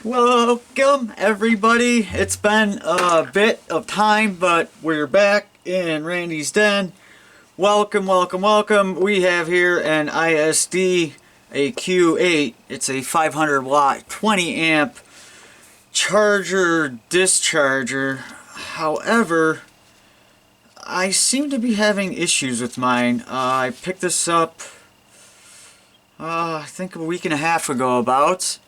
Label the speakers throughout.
Speaker 1: Welcome everybody. It's been a bit of time, but we're back in Randy's Den. Welcome, welcome, welcome. We have here an ISDT Q8. It's a 500 watt, 20 amp charger discharger. However, I seem to be having issues with mine. I picked this up I think a week and a half ago about.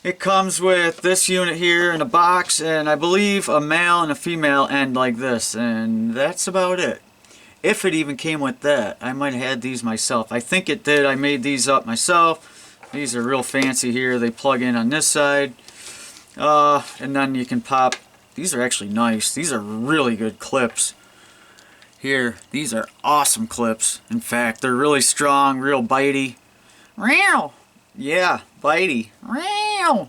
Speaker 1: It comes with this unit here in a box, and I believe a male and a female end like this, and that's about it. If it even came with that. I might have had these myself. I think it did. I made these up myself. These are real fancy here. They plug in on this side, and then you can pop. These are actually nice. These are really good clips here. These are awesome clips. In fact, they're really strong, real bitey. Meow. Yeah, bitey. Meow.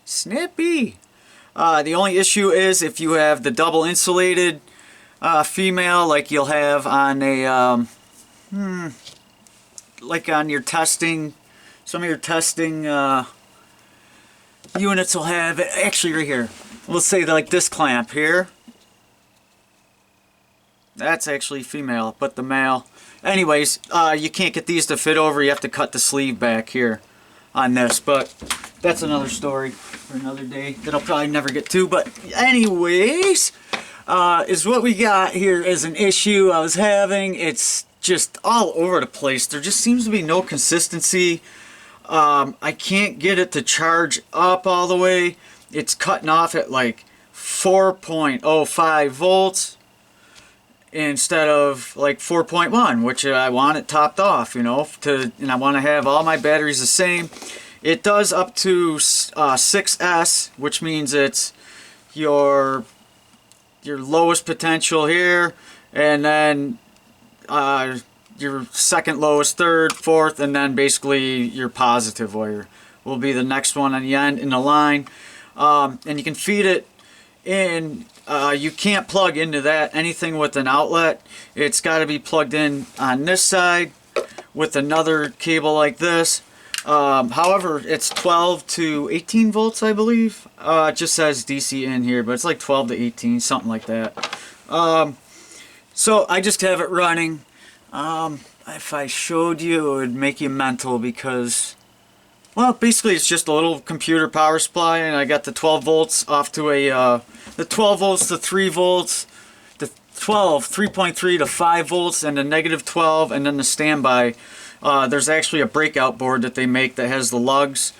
Speaker 1: Snippy. The only issue is if you have the double insulated female, like you'll have on a like on your testing, some of your testing units will have it. Actually, right here, we'll say like this clamp here. That's actually female, but the male. Anyways, you can't get these to fit over. You have to cut the sleeve back here on this, but that's another story for another day that I'll probably never get to. But anyways, is what we got here is an issue I was having. It's just all over the place. There just seems to be no consistency. I can't get it to charge up all the way. It's cutting off at like 4.05 volts. Instead of like 4.1, which I want it topped off, you know, and I want to have all my batteries the same. It does up to 6S, which means it's your lowest potential here, and then your second lowest, third, fourth, and then basically your positive wire will be the next one on the end in the line. And you can feed it in. You can't plug into that anything with an outlet. It's got to be plugged in on this side with another cable like this. However, it's 12 to 18 volts, I believe. It just says DC in here, but it's like 12 to 18, something like that. So I just have it running. If I showed you, it would make you mental because, well, basically it's just a little computer power supply, and I got the 12 volts off to the 12 volts to 3 volts, the 3.3 to 5 volts, and the negative 12, and then the standby. There's actually a breakout board that they make that has the lugs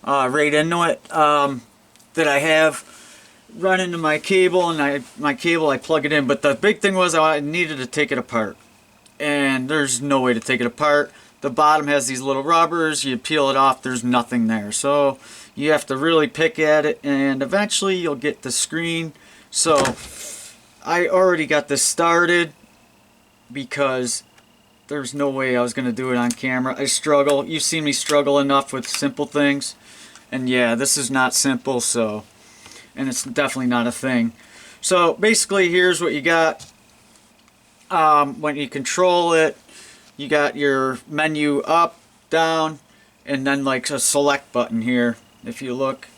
Speaker 1: right into it that I have run into my cable, and I plug it in. But the big thing was I needed to take it apart, and there's no way to take it apart. The bottom has these little rubbers. You peel it off, there's nothing there. So you have to really pick at it, and eventually you'll get the screen. So I already got this started because there's no way I was going to do it on camera. I struggle. You've seen me struggle enough with simple things. And yeah, this is not simple, so, and it's definitely not a thing. So basically, here's what you got. When you control it, you got your menu up, down, and then like a select button here, if you look.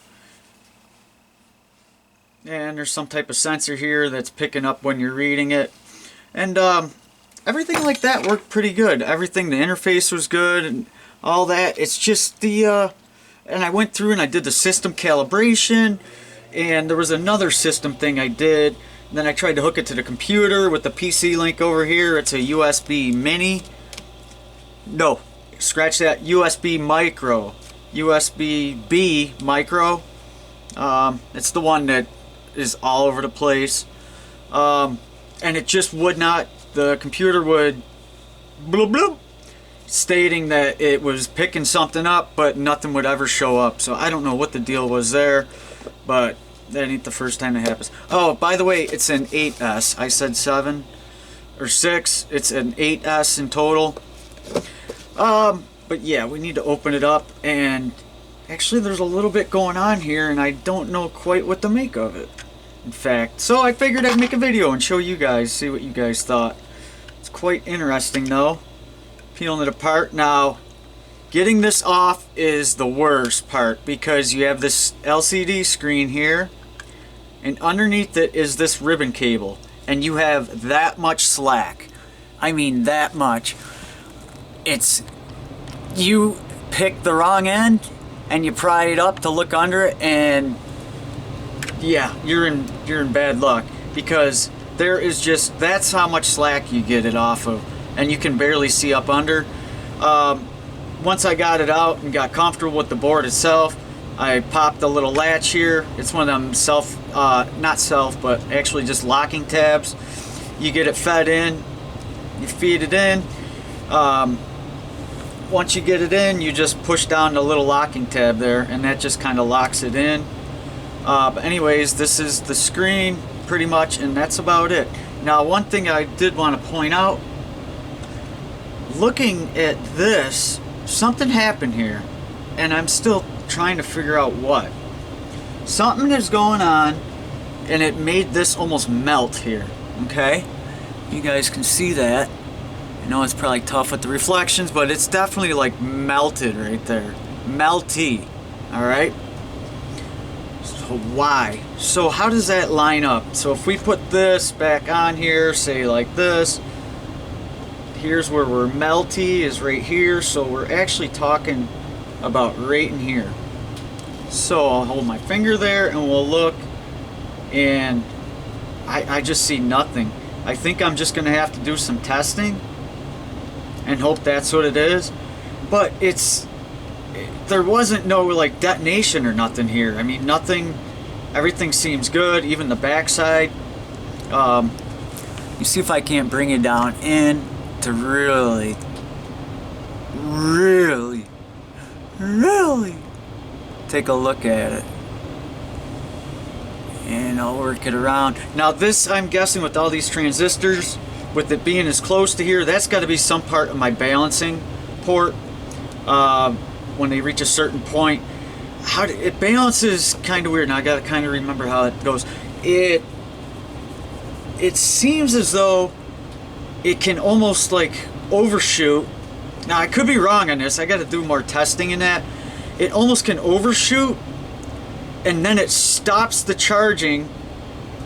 Speaker 1: And there's some type of sensor here that's picking up when you're reading it. And everything like that worked pretty good. Everything, the interface was good and all that. It's just the, and I went through and I did the system calibration, and there was another system thing I did. And then I tried to hook it to the computer with the PC link over here. It's a USB mini. No, scratch that. USB micro. USB-B micro. It's the one that is all over the place. And it just would not, the computer would bloop bloop, stating that it was picking something up, but nothing would ever show up. So I don't know what the deal was there, but that ain't the first time it happens. Oh, by the way, it's an 8S. I said 7 or 6. It's an 8S in total. But yeah, we need to open it up, and actually there's a little bit going on here, and I don't know quite what to make of it, in fact. So I figured I'd make a video and show you guys, see what you guys thought. It's quite interesting though, peeling it apart. Now, Getting this off is the worst part because you have this LCD screen here, and underneath it is this ribbon cable, and you have that much slack. I mean that much. It's, you pick the wrong end and you pry it up to look under it, and yeah, you're in bad luck, because there is just, that's how much slack you get it off of, and you can barely see up under. Once I got it out and got comfortable with the board itself, I popped a little latch here. It's one of them but actually just locking tabs. You get it fed in, you feed it in. Once you get it in, you just push down the little locking tab there, and that just kind of locks it in. But anyways, this is the screen pretty much, and that's about it. Now, one thing I did want to point out, looking at this, something happened here, and I'm still trying to figure out what. Something is going on, and it made this almost melt here, okay? You guys can see that. I know it's probably tough with the reflections, but it's definitely like melted right there. Melty, all right? So why? So how does that line up? So if we put this back on here, say like this, here's where we're melty is right here, so we're actually talking about right in here. So I'll hold my finger there and we'll look, and I just see nothing. I think I'm just gonna have to do some testing and hope that's what it is. But there wasn't no like detonation or nothing here. I mean, nothing, everything seems good, even the backside. You see if I can't bring it down in to really take a look at it, and I'll work it around. Now this, I'm guessing with all these transistors, with it being as close to here, that's got to be some part of my balancing port. When they reach a certain point, it balances kind of weird. Now I got to kind of remember how it goes. It seems as though it can almost like overshoot. Now I could be wrong on this, I got to do more testing in that. It almost can overshoot, and then it stops the charging,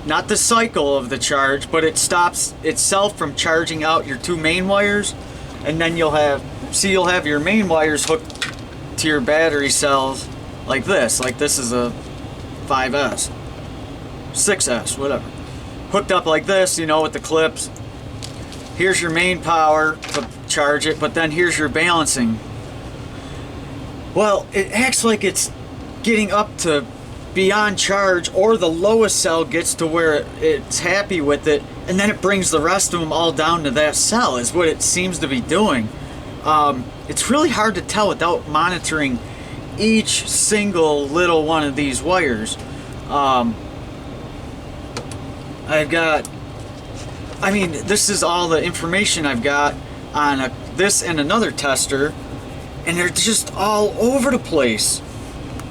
Speaker 1: not the cycle of the charge, but it stops itself from charging out your two main wires, and then you'll have your main wires hooked to your battery cells like this is a 5S, 6S, whatever, hooked up like this, you know, with the clips. Here's your main power to charge it, but then here's your balancing. Well, it acts like it's getting up to beyond charge, or the lowest cell gets to where it's happy with it, and then it brings the rest of them all down to that cell, is what it seems to be doing. It's really hard to tell without monitoring each single little one of these wires. This is all the information I've got on this and another tester, and they're just all over the place.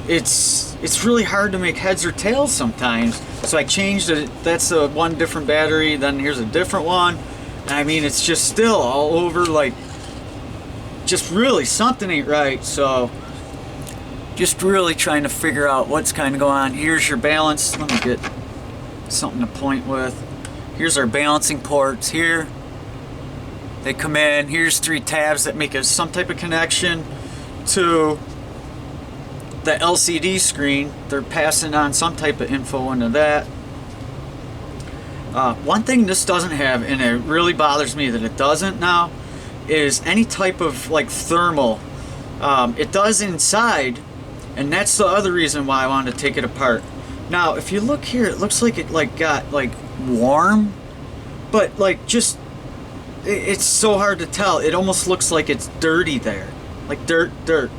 Speaker 1: It's really hard to make heads or tails sometimes. So I changed it. That's one different battery, then here's a different one. I mean, it's just still all over, like, just really something ain't right. So just really trying to figure out what's kind of going on. Here's your balance. Let me get something to point with. Here's our balancing ports here. They come in. Here's 3 tabs that make some type of connection to the LCD screen. They're passing on some type of info into that. One thing this doesn't have, and it really bothers me that it doesn't now, is any type of like thermal. It does inside, and that's the other reason why I wanted to take it apart. Now if you look here, it looks like it like got like warm, but like just it's so hard to tell. It almost looks like it's dirty there, like dirt,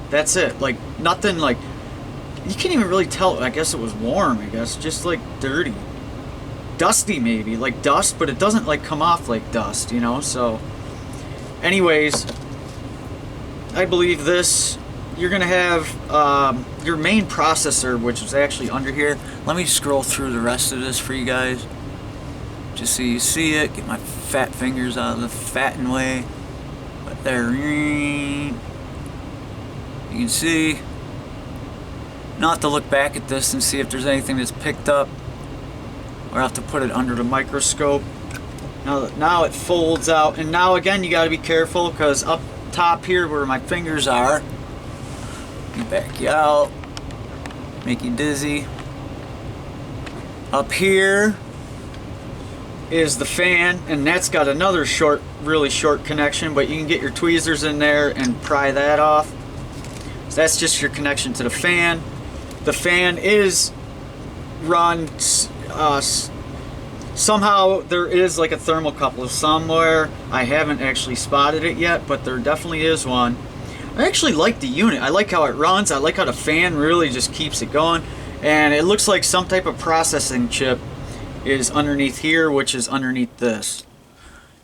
Speaker 1: that's it. Like nothing, like you can't even really tell. I guess it was warm, I guess, just like dirty, dusty, maybe like dust, but it doesn't like come off like dust, you know. So anyways, I believe this, you're gonna have your main processor, which is actually under here. Let me scroll through the rest of this for you guys, just so you see it. Get my fat fingers out of the fattened way. But there, You can see, now I have to look back at this and see if there's anything that's picked up, or I have to put it under the microscope. Now it folds out, and now again you got to be careful because up top here where my fingers are, you back you out, make you dizzy. Up here is the fan, and that's got another short, really short connection, but you can get your tweezers in there and pry that off. So that's just your connection to the fan. The fan is run, somehow there is like a thermocouple somewhere. I haven't actually spotted it yet, but there definitely is one. I actually like the unit. I like how it runs. I like how the fan really just keeps it going. And it looks like some type of processing chip is underneath here, which is underneath this.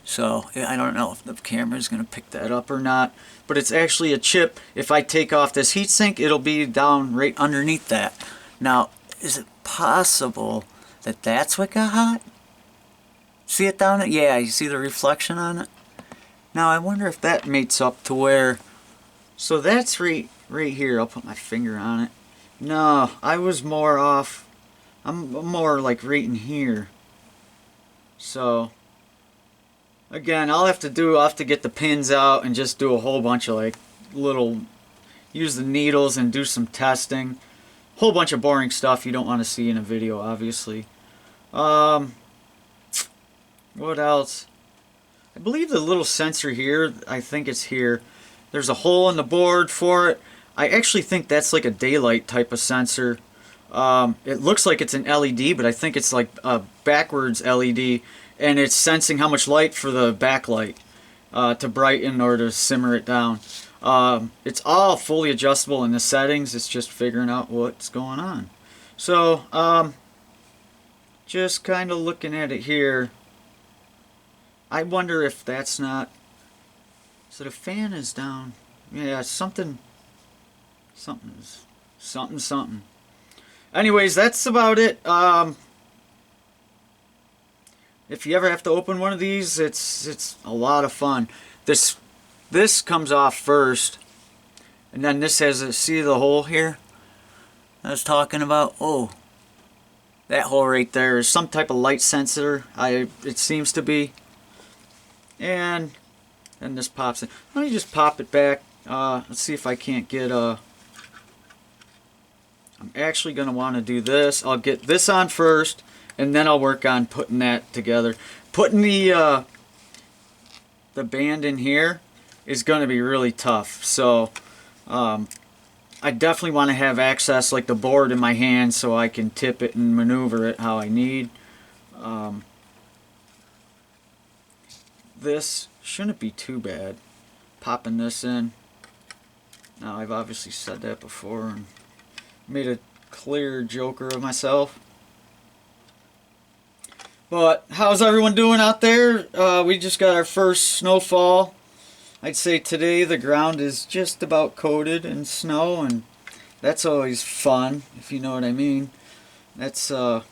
Speaker 1: So I don't know if the camera is going to pick that up or not, but it's actually a chip. If I take off this heatsink, it'll be down right underneath that. Now, is it possible that that's what got hot? See it down there? Yeah, you see the reflection on it? Now I wonder if that mates up to where, so that's right here. I'll put my finger on it. No, I was more off. I'm more like right in here. So again, I'll have to get the pins out and just do a whole bunch of like use the needles and do some testing. Whole bunch of boring stuff you don't want to see in a video, obviously. What else? I believe the little sensor here, I think it's here. There's a hole in the board for it. I actually think that's like a daylight type of sensor. It looks like it's an LED, but I think it's like a backwards LED, and it's sensing how much light for the backlight to brighten or to simmer it down. It's all fully adjustable in the settings. It's just figuring out what's going on. So just kind of looking at it here, I wonder if that's not, so the fan is down. Yeah, something. Anyways, that's about it. If you ever have to open one of these, it's a lot of fun. This comes off first, and then this has a, see the hole here I was talking about? Oh, that hole right there is some type of light sensor. It seems to be. And then this pops in. Let me just pop it back. Let's see if I can't get I'm actually going to want to do this. I'll get this on first, and then I'll work on putting that together. Putting the band in here is going to be really tough. So I definitely want to have access, like the board in my hand, so I can tip it and maneuver it how I need. This shouldn't be too bad. Popping this in. Now, I've obviously said that before and made a clear joker of myself. But how's everyone doing out there? We just got our first snowfall. I'd say today the ground is just about coated in snow, and that's always fun, if you know what I mean. That's a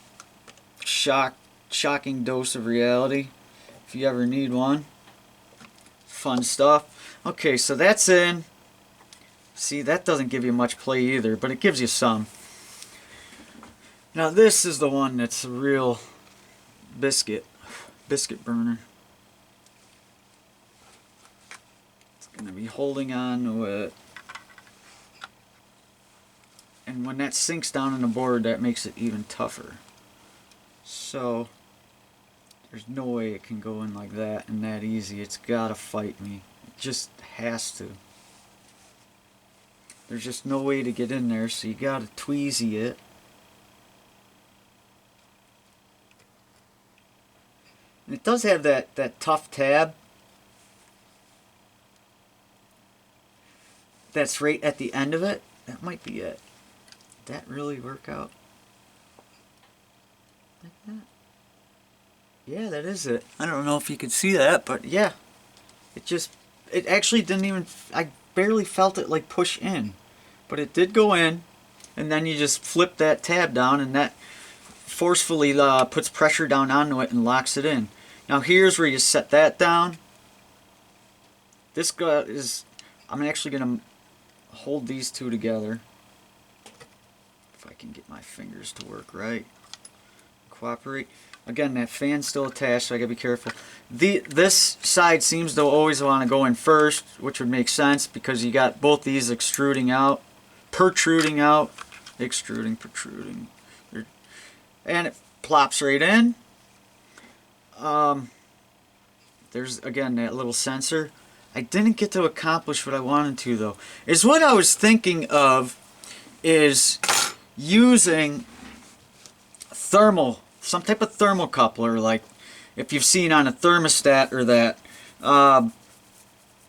Speaker 1: shocking dose of reality, if you ever need one. Fun stuff. Okay, so that's in. See, that doesn't give you much play either, but it gives you some. Now this is the one that's a real biscuit burner. It's going to be holding on to it. And when that sinks down in the board, that makes it even tougher. So there's no way it can go in like that and that easy. It's got to fight me. It just has to. There's just no way to get in there, so you got to tweezy it. And it does have that tough tab that's right at the end of it. That might be it. Did that really work out? Like that? Yeah, that is it. I don't know if you could see that, but yeah. It actually didn't even, I barely felt it like push in. But it did go in, and then you just flip that tab down, and that forcefully puts pressure down onto it and locks it in. Now here's where you set that down. This guy is, I'm actually going to hold these two together. If I can get my fingers to work right. Cooperate. Again, that fan's still attached, so I gotta be careful. This side seems to always want to go in first, which would make sense because you got both these extruding out, protruding out, extruding, protruding, and it plops right in. There's again that little sensor. I didn't get to accomplish what I wanted to though. Is what I was thinking of is using some type of thermocoupler, like if you've seen on a thermostat or that.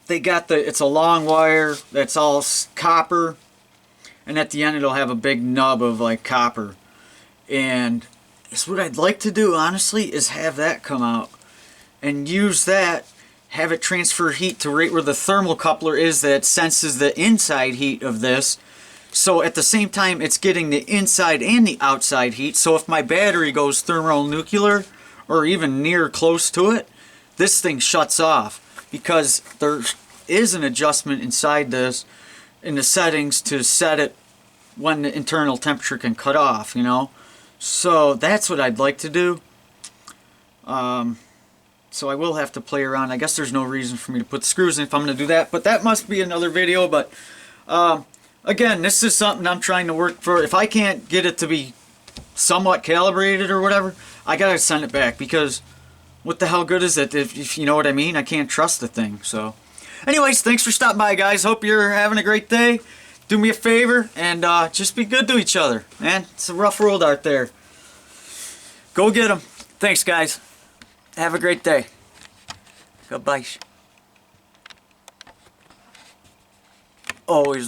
Speaker 1: They got it's a long wire that's all copper, and at the end it'll have a big nub of like copper. And it's what I'd like to do, honestly, is have that come out and use that, have it transfer heat to right where the thermocoupler is that senses the inside heat of this. So at the same time, it's getting the inside and the outside heat. So if my battery goes thermonuclear or even near close to it, this thing shuts off because there is an adjustment inside this in the settings to set it when the internal temperature can cut off, you know. So that's what I'd like to do. So I will have to play around. I guess there's no reason for me to put screws in if I'm going to do that, but that must be another video. But again, this is something I'm trying to work for. If I can't get it to be somewhat calibrated or whatever, I got to send it back because what the hell good is it if you know what I mean? I can't trust the thing. So anyways, thanks for stopping by, guys. Hope you're having a great day. Do me a favor and just be good to each other, man. It's a rough world out there. Go get them. Thanks, guys. Have a great day. Goodbye. Always.